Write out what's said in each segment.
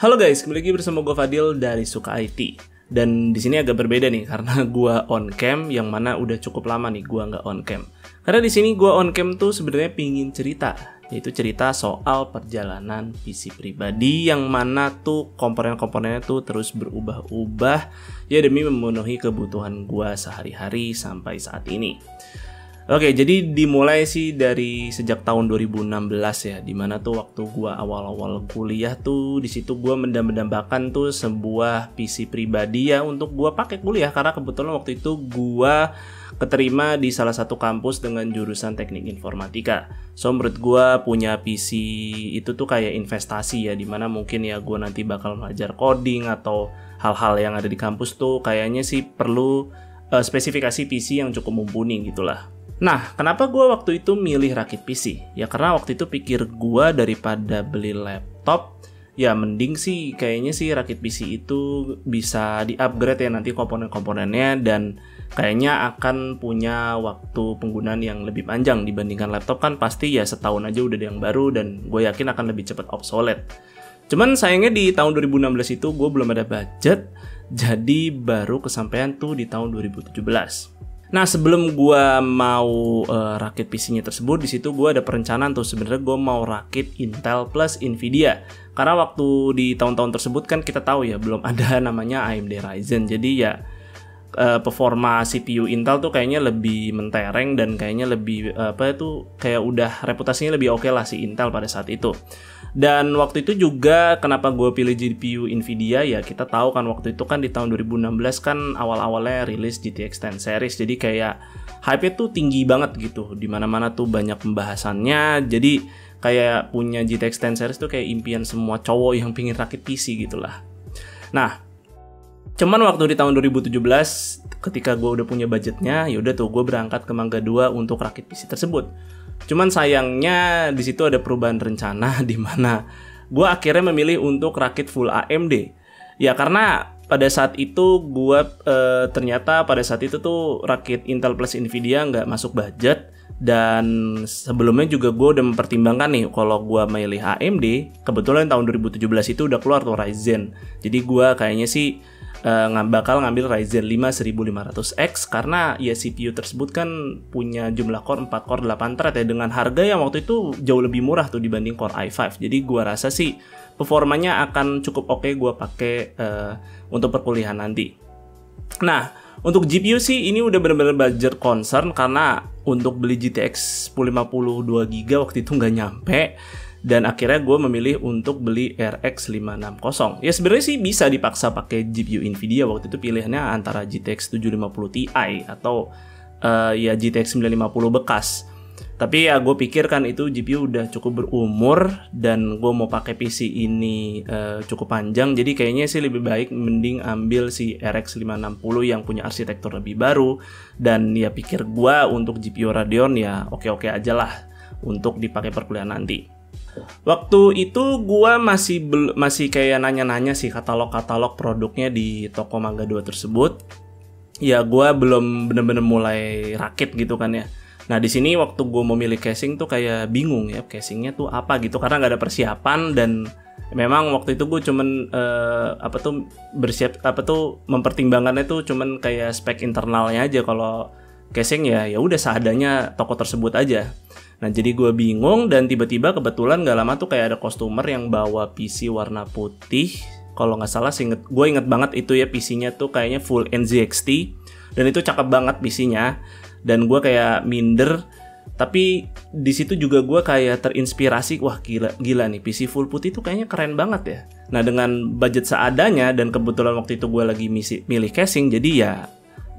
Halo guys, kembali lagi bersama gue Fadil dari Suka IT. Dan di sini agak berbeda nih karena gue on cam, yang mana udah cukup lama nih gue nggak on cam. Karena di sini gue on cam tuh sebenarnya pingin cerita, yaitu cerita soal perjalanan PC pribadi yang mana tuh komponen-komponennya tuh terus berubah-ubah ya demi memenuhi kebutuhan gue sehari-hari sampai saat ini. Oke, jadi dimulai sih dari sejak tahun 2016 ya, dimana tuh waktu gua awal-awal kuliah tuh di situ gua mendambakan tuh sebuah PC pribadi ya untuk gua pakai kuliah karena kebetulan waktu itu gua keterima di salah satu kampus dengan jurusan Teknik Informatika. So menurut gua punya PC itu tuh kayak investasi ya, dimana mungkin ya gua nanti bakal belajar coding atau hal-hal yang ada di kampus tuh kayaknya sih perlu spesifikasi PC yang cukup mumpuni gitulah. Nah, kenapa gue waktu itu milih rakit PC? Ya karena waktu itu pikir gue daripada beli laptop, ya mending sih kayaknya sih rakit PC itu bisa di-upgrade ya nanti komponen-komponennya dan kayaknya akan punya waktu penggunaan yang lebih panjang dibandingkan laptop kan pasti ya setahun aja udah ada yang baru dan gue yakin akan lebih cepat obsolete. Cuman sayangnya di tahun 2016 itu gue belum ada budget, jadi baru kesampaian tuh di tahun 2017. Nah, sebelum gua mau rakit PC-nya tersebut, di situ gua ada perencanaan tuh sebenarnya gua mau rakit Intel plus Nvidia. Karena waktu di tahun-tahun tersebut kan kita tahu ya belum ada namanya AMD Ryzen. Jadi ya performa CPU Intel tuh kayaknya lebih mentereng dan kayaknya lebih kayak udah reputasinya lebih oke lah si Intel pada saat itu. Dan waktu itu juga kenapa gue pilih GPU Nvidia ya kita tahu kan waktu itu kan di tahun 2016 kan awal-awalnya rilis GTX 10 series, jadi kayak hype-nya tuh tinggi banget gitu, dimana-mana tuh banyak pembahasannya, jadi kayak punya GTX 10 series tuh kayak impian semua cowok yang pingin rakit PC gitulah. Nah, cuman waktu di tahun 2017 ketika gue udah punya budgetnya, yaudah tuh gue berangkat ke Mangga 2 untuk rakit PC tersebut. Cuman sayangnya di situ ada perubahan rencana di mana gue akhirnya memilih untuk rakit full AMD. Ya karena pada saat itu gue ternyata pada saat itu tuh rakit Intel plus Nvidia nggak masuk budget. Dan sebelumnya juga gue udah mempertimbangkan nih kalau gue milih AMD, kebetulan tahun 2017 itu udah keluar tuh Ryzen. Jadi gue kayaknya sih bakal ngambil Ryzen 5 1500X karena ya CPU tersebut kan punya jumlah core 4 core 8 thread ya dengan harga yang waktu itu jauh lebih murah tuh dibanding Core i5. Jadi gua rasa sih performanya akan cukup oke gua pakai untuk perkuliahan nanti. Nah, untuk GPU sih ini udah benar-benar budget concern karena untuk beli GTX 1050 2GB waktu itu nggak nyampe. Dan akhirnya gue memilih untuk beli RX 560. Ya sebenarnya sih bisa dipaksa pakai GPU Nvidia waktu itu pilihannya antara GTX 750 Ti atau ya GTX 950 bekas. Tapi ya gue pikir kan itu GPU udah cukup berumur dan gue mau pakai PC ini cukup panjang. Jadi kayaknya sih lebih baik mending ambil si RX 560 yang punya arsitektur lebih baru. Dan ya pikir gue untuk GPU Radeon ya oke-oke aja lah untuk dipakai perkuliahan nanti. Waktu itu gua masih kayak nanya-nanya sih katalog-katalog produknya di toko Mangga 2 tersebut. Ya gua belum bener-bener mulai rakit gitu kan ya. Nah di sini waktu gua mau milih casing tuh kayak bingung ya casingnya tuh apa gitu karena nggak ada persiapan dan memang waktu itu gue cuman mempertimbangkannya tuh cuman kayak spek internalnya aja. Kalau casing ya udah seadanya toko tersebut aja. Nah jadi gue bingung dan tiba-tiba kebetulan gak lama tuh kayak ada customer yang bawa PC warna putih. Kalau nggak salah gue inget banget itu ya PC-nya tuh kayaknya full NZXT dan itu cakep banget PC-nya. Dan gue kayak minder, tapi di situ juga gue kayak terinspirasi, wah gila nih PC full putih tuh kayaknya keren banget ya. Nah dengan budget seadanya dan kebetulan waktu itu gue lagi milih casing, jadi ya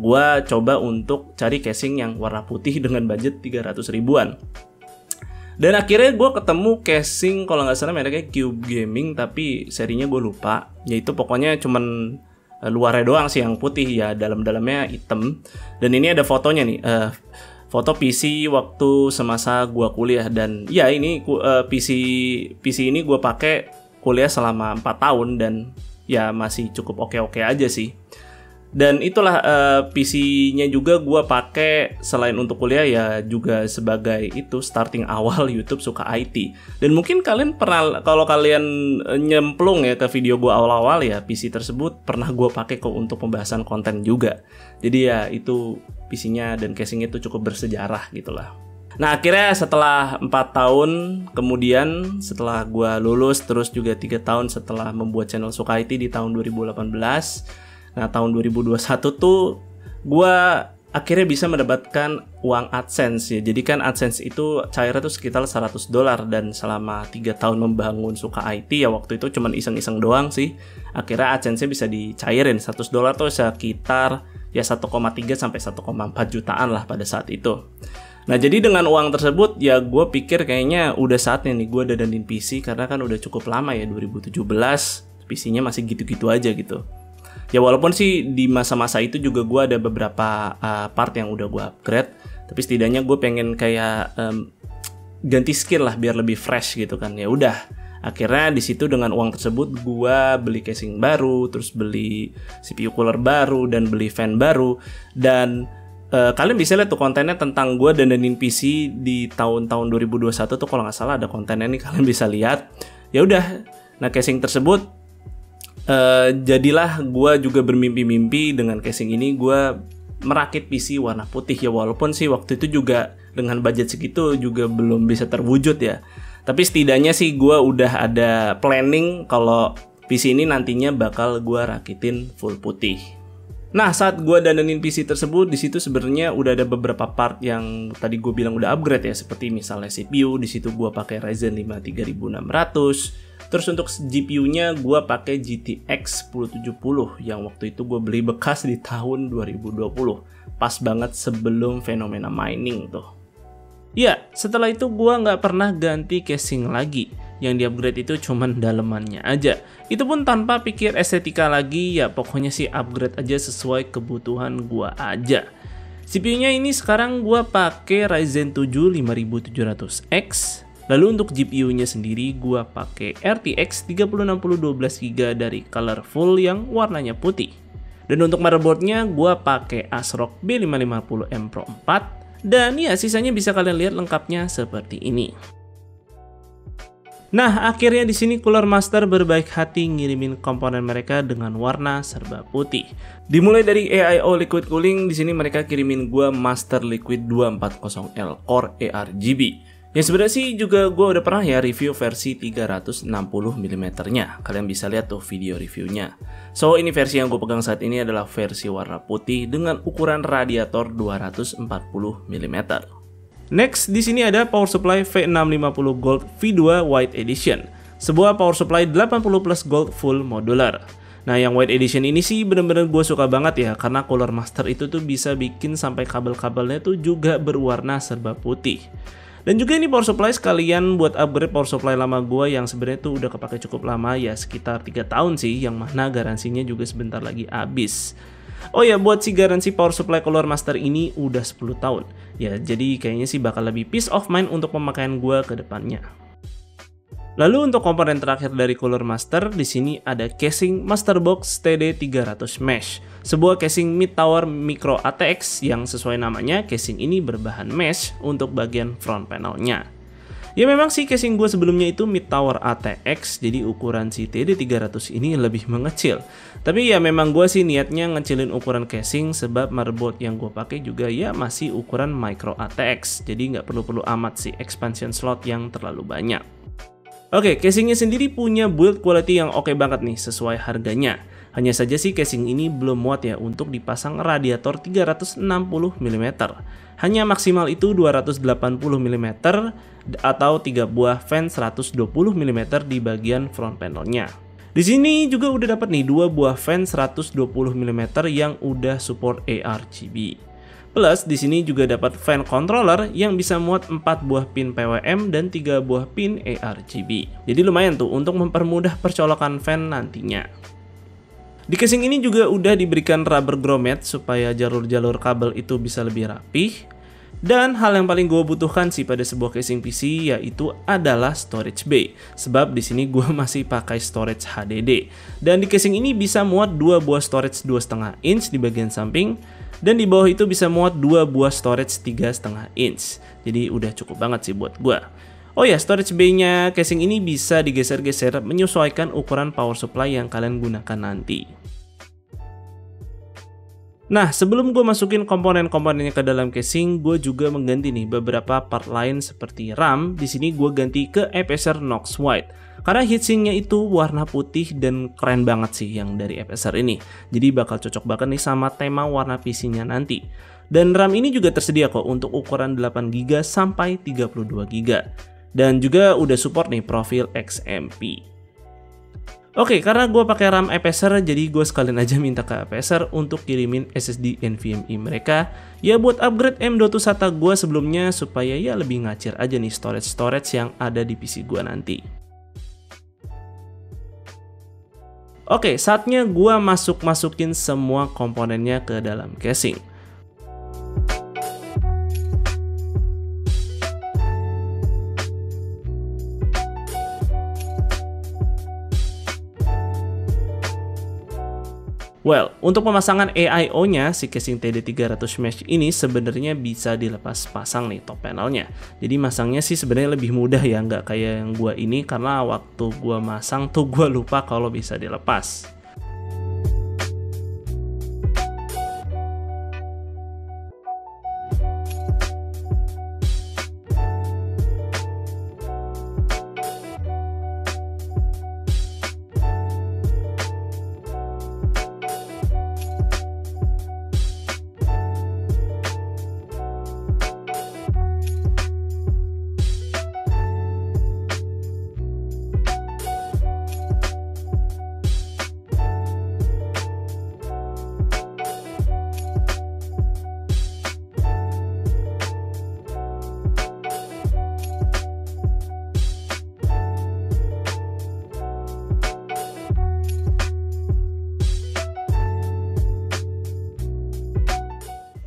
gue coba untuk cari casing yang warna putih dengan budget 300 ribuan. Dan akhirnya gue ketemu casing kalau nggak salah mereknya Cube Gaming tapi serinya gue lupa. Yaitu pokoknya cuman luarnya doang sih yang putih ya, dalam-dalamnya hitam. Dan ini ada fotonya nih, foto PC waktu semasa gue kuliah. Dan ya ini PC ini gue pakai kuliah selama 4 tahun dan ya masih cukup oke-oke aja sih. Dan itulah PC-nya juga gue pakai selain untuk kuliah ya juga sebagai itu starting awal YouTube Suka IT. Dan mungkin kalian pernah, kalau kalian nyemplung ya ke video gue awal-awal ya, PC tersebut pernah gue pakai kok untuk pembahasan konten juga. Jadi ya itu PC-nya dan casing-nya itu cukup bersejarah gitulah. Nah akhirnya setelah 4 tahun kemudian setelah gue lulus, terus juga 3 tahun setelah membuat channel Suka IT di tahun 2018. Nah tahun 2021 tuh gue akhirnya bisa mendapatkan uang AdSense ya. Jadi kan AdSense itu cairnya tuh sekitar $100. Dan selama 3 tahun membangun Suka IT ya waktu itu cuman iseng-iseng doang sih. Akhirnya AdSense-nya bisa dicairin. $100 tuh sekitar ya 1,3 sampai 1,4 jutaan lah pada saat itu. Nah jadi dengan uang tersebut ya gue pikir kayaknya udah saatnya nih gue dadanin PC. Karena kan udah cukup lama ya, 2017 PC-nya masih gitu-gitu aja gitu. Ya walaupun sih di masa-masa itu juga gue ada beberapa part yang udah gue upgrade, tapi setidaknya gue pengen kayak ganti skill lah biar lebih fresh gitu kan. Ya udah, akhirnya di situ dengan uang tersebut gue beli casing baru, terus beli CPU cooler baru dan beli fan baru. Dan kalian bisa lihat tuh kontennya tentang gue dandanin PC di tahun-tahun 2021 tuh kalau nggak salah ada kontennya nih, kalian bisa lihat. Ya udah, nah casing tersebut jadilah gue juga bermimpi-mimpi dengan casing ini. Gue merakit PC warna putih ya, walaupun sih waktu itu juga dengan budget segitu juga belum bisa terwujud ya. Tapi setidaknya sih gue udah ada planning kalau PC ini nantinya bakal gue rakitin full putih. Nah saat gue dandanin PC tersebut, di situ sebenarnya udah ada beberapa part yang tadi gue bilang udah upgrade ya, seperti misalnya CPU. Di situ gue pakai Ryzen 5 3600. Terus untuk GPU-nya gue pakai GTX 1070 yang waktu itu gue beli bekas di tahun 2020. Pas banget sebelum fenomena mining tuh. Ya, setelah itu gue nggak pernah ganti casing lagi. Yang di-upgrade itu cuman dalemannya aja. Itu pun tanpa pikir estetika lagi, ya pokoknya sih upgrade aja sesuai kebutuhan gue aja. CPU-nya ini sekarang gue pakai Ryzen 7 5700X. Lalu untuk GPU-nya sendiri gue pakai RTX 3060 12GB dari Colorful yang warnanya putih. Dan untuk motherboard-nya gue pakai ASRock B550M Pro 4. Dan ya sisanya bisa kalian lihat lengkapnya seperti ini. Nah, akhirnya di sini Cooler Master berbaik hati ngirimin komponen mereka dengan warna serba putih. Dimulai dari AIO Liquid Cooling, di sini mereka kirimin gue Master Liquid 240L Core ARGB. Yang sebenarnya sih juga gue udah pernah ya review versi 360mm-nya. Kalian bisa lihat tuh video reviewnya. So ini versi yang gue pegang saat ini adalah versi warna putih dengan ukuran radiator 240mm. Next di sini ada power supply V650 Gold V2 White Edition. Sebuah power supply 80 plus Gold full modular. Nah yang White Edition ini sih bener-bener gue suka banget ya, karena Cooler Master itu tuh bisa bikin sampai kabel-kabelnya tuh juga berwarna serba putih. Dan juga ini power supply sekalian buat upgrade power supply lama gue yang sebenarnya tuh udah kepake cukup lama ya, sekitar 3 tahun sih, yang mana garansinya juga sebentar lagi habis. Oh ya, buat si garansi power supply Cooler Master ini udah 10 tahun. Ya, jadi kayaknya sih bakal lebih peace of mind untuk pemakaian gue ke depannya. Lalu untuk komponen terakhir dari Cooler Master, di sini ada casing Masterbox TD300 Mesh. Sebuah casing mid tower micro ATX yang sesuai namanya, casing ini berbahan mesh untuk bagian front panelnya. Ya memang sih casing gue sebelumnya itu mid tower ATX, jadi ukuran si TD300 ini lebih mengecil. Tapi ya memang gue sih niatnya ngecilin ukuran casing sebab motherboard yang gue pakai juga ya masih ukuran micro ATX, jadi nggak perlu-perlu amat sih expansion slot yang terlalu banyak. Oke, casingnya sendiri punya build quality yang oke banget nih sesuai harganya. Hanya saja sih casing ini belum muat ya untuk dipasang radiator 360mm. Hanya maksimal itu 280mm atau 3 buah fan 120mm di bagian front panelnya. Di sini juga udah dapat nih 2 buah fan 120mm yang udah support ARGB. Plus di sini juga dapat fan controller yang bisa muat 4 buah pin PWM dan 3 buah pin ARGB. Jadi lumayan tuh untuk mempermudah percolokan fan nantinya. Di casing ini juga udah diberikan rubber grommet supaya jalur-jalur kabel itu bisa lebih rapih. Dan hal yang paling gue butuhkan sih pada sebuah casing PC yaitu adalah storage bay. Sebab di sini gue masih pakai storage HDD. Dan di casing ini bisa muat 2 buah storage 2,5 inch di bagian samping. Dan di bawah itu bisa muat 2 buah storage 3,5 inch. Jadi udah cukup banget sih buat gue. Oh ya, storage bay-nya casing ini bisa digeser-geser menyesuaikan ukuran power supply yang kalian gunakan nanti. Nah, sebelum gue masukin komponen-komponennya ke dalam casing, gue juga mengganti nih beberapa part lain seperti RAM. Di sini gue ganti ke FSR Knox White. Karena heatsinknya itu warna putih dan keren banget sih yang dari FSR ini. Jadi bakal cocok banget nih sama tema warna PC-nya nanti. Dan RAM ini juga tersedia kok untuk ukuran 8GB sampai 32GB. Dan juga udah support nih profil XMP. Oke, karena gue pakai RAM FSR, jadi gue sekalian aja minta ke FSR untuk kirimin SSD NVMe mereka ya buat upgrade M.2 SATA gue sebelumnya supaya ya lebih ngacir aja nih storage yang ada di PC gue nanti. Oke, saatnya gue masukin semua komponennya ke dalam casing. Well, untuk pemasangan AIO-nya, si casing TD300 Mesh ini sebenarnya bisa dilepas pasang nih top panelnya. Jadi masangnya sih sebenarnya lebih mudah ya, nggak kayak yang gua ini karena waktu gua masang tuh gua lupa kalau bisa dilepas.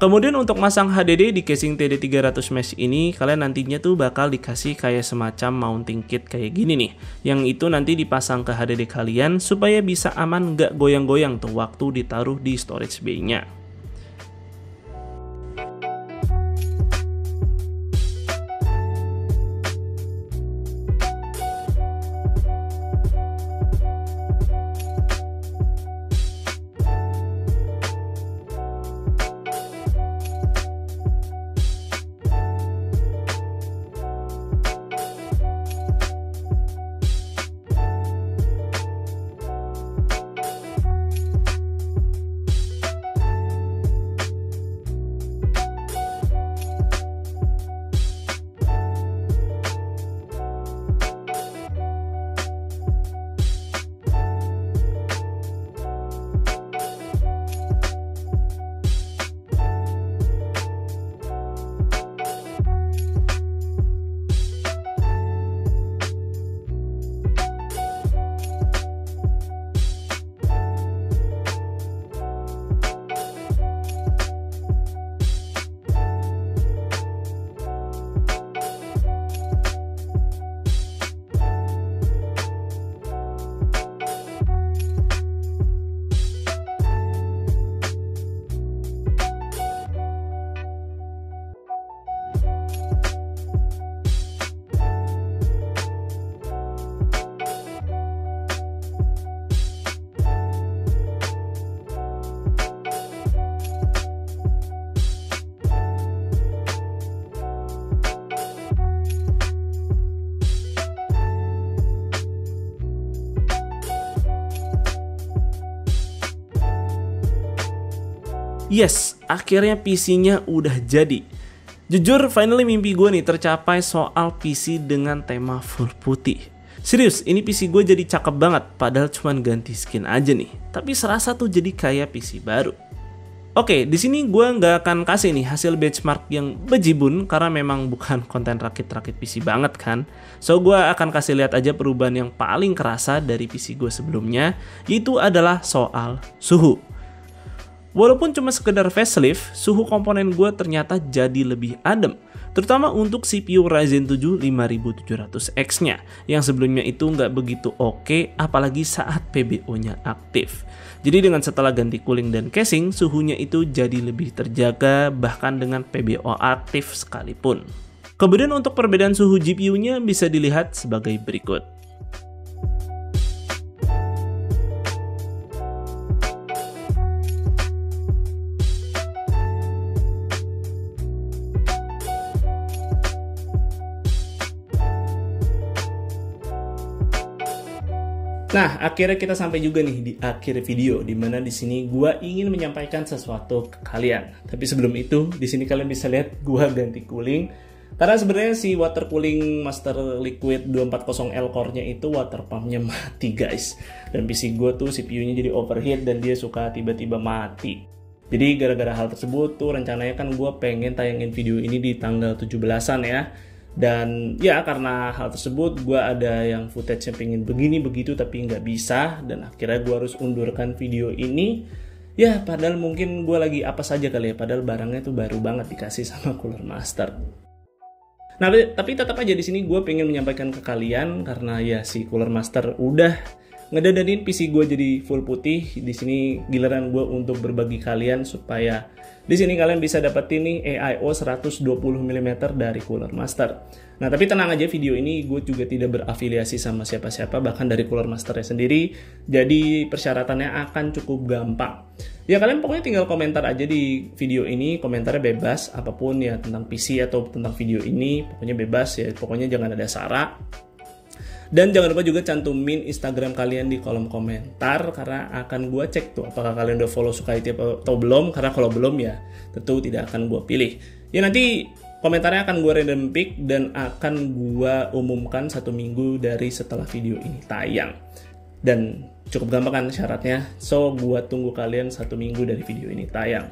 Kemudian untuk masang HDD di casing TD300 Mesh ini, kalian nantinya tuh bakal dikasih kayak semacam mounting kit kayak gini nih. Yang itu nanti dipasang ke HDD kalian supaya bisa aman nggak goyang-goyang tuh waktu ditaruh di storage bay-nya. Yes, akhirnya PC-nya udah jadi. Jujur, finally mimpi gue nih tercapai soal PC dengan tema full putih. Serius, ini PC gue jadi cakep banget, padahal cuman ganti skin aja nih. Tapi serasa tuh jadi kayak PC baru. Oke, di sini gue nggak akan kasih nih hasil benchmark yang bejibun karena memang bukan konten rakit-rakit PC banget kan. So gue akan kasih lihat aja perubahan yang paling kerasa dari PC gue sebelumnya, yaitu adalah soal suhu. Walaupun cuma sekedar facelift, suhu komponen gue ternyata jadi lebih adem. Terutama untuk CPU Ryzen 7 5700X-nya, yang sebelumnya itu nggak begitu oke, apalagi saat PBO-nya aktif. Jadi dengan setelah ganti cooling dan casing, suhunya itu jadi lebih terjaga, bahkan dengan PBO aktif sekalipun. Kemudian untuk perbedaan suhu GPU-nya bisa dilihat sebagai berikut. Nah, akhirnya kita sampai juga nih di akhir video, dimana di sini gua ingin menyampaikan sesuatu ke kalian. Tapi sebelum itu, di sini kalian bisa lihat gua ganti cooling. Karena sebenarnya si water cooling Master Liquid 240L core-nya itu water pump-nya mati, guys. Dan PC gua tuh CPU-nya jadi overheat dan dia suka tiba-tiba mati. Jadi gara-gara hal tersebut tuh rencananya kan gua pengen tayangin video ini di tanggal 17-an ya. Dan ya karena hal tersebut gue ada yang footage-nya pengen begini begitu tapi nggak bisa, dan akhirnya gue harus undurkan video ini. Ya padahal mungkin gue lagi apa saja kali ya, padahal barangnya tuh baru banget dikasih sama Cooler Master. Nah tapi tetap aja di sini gue pengen menyampaikan ke kalian karena ya si Cooler Master udah ngedadanin PC gue jadi full putih. Di sini giliran gue untuk berbagi kalian supaya di sini kalian bisa dapetin nih AIO 120 mm dari Cooler Master. Nah tapi tenang aja, video ini gue juga tidak berafiliasi sama siapa-siapa, bahkan dari Cooler Masternya sendiri. Jadi persyaratannya akan cukup gampang. Ya kalian pokoknya tinggal komentar aja di video ini, komentarnya bebas apapun ya tentang PC atau tentang video ini, pokoknya bebas ya, pokoknya jangan ada sara. Dan jangan lupa juga cantumin Instagram kalian di kolom komentar, karena akan gue cek tuh apakah kalian udah follow Sukaiti atau belum. Karena kalau belum ya tentu tidak akan gue pilih. Ya nanti komentarnya akan gue random pick dan akan gue umumkan 1 minggu dari setelah video ini tayang. Dan cukup gampang kan syaratnya, so gue tunggu kalian 1 minggu dari video ini tayang.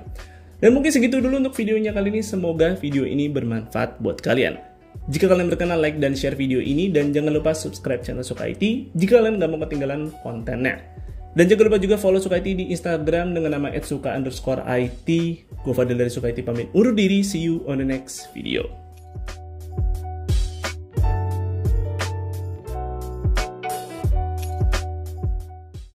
Dan mungkin segitu dulu untuk videonya kali ini, semoga video ini bermanfaat buat kalian. Jika kalian berkenan, like dan share video ini, dan jangan lupa subscribe channel Sukaiti jika kalian gak mau ketinggalan kontennya. Dan jangan lupa juga follow Sukaiti di Instagram dengan nama @suka_it. Gue Fadil dari Sukaiti pamit undur diri, see you on the next video.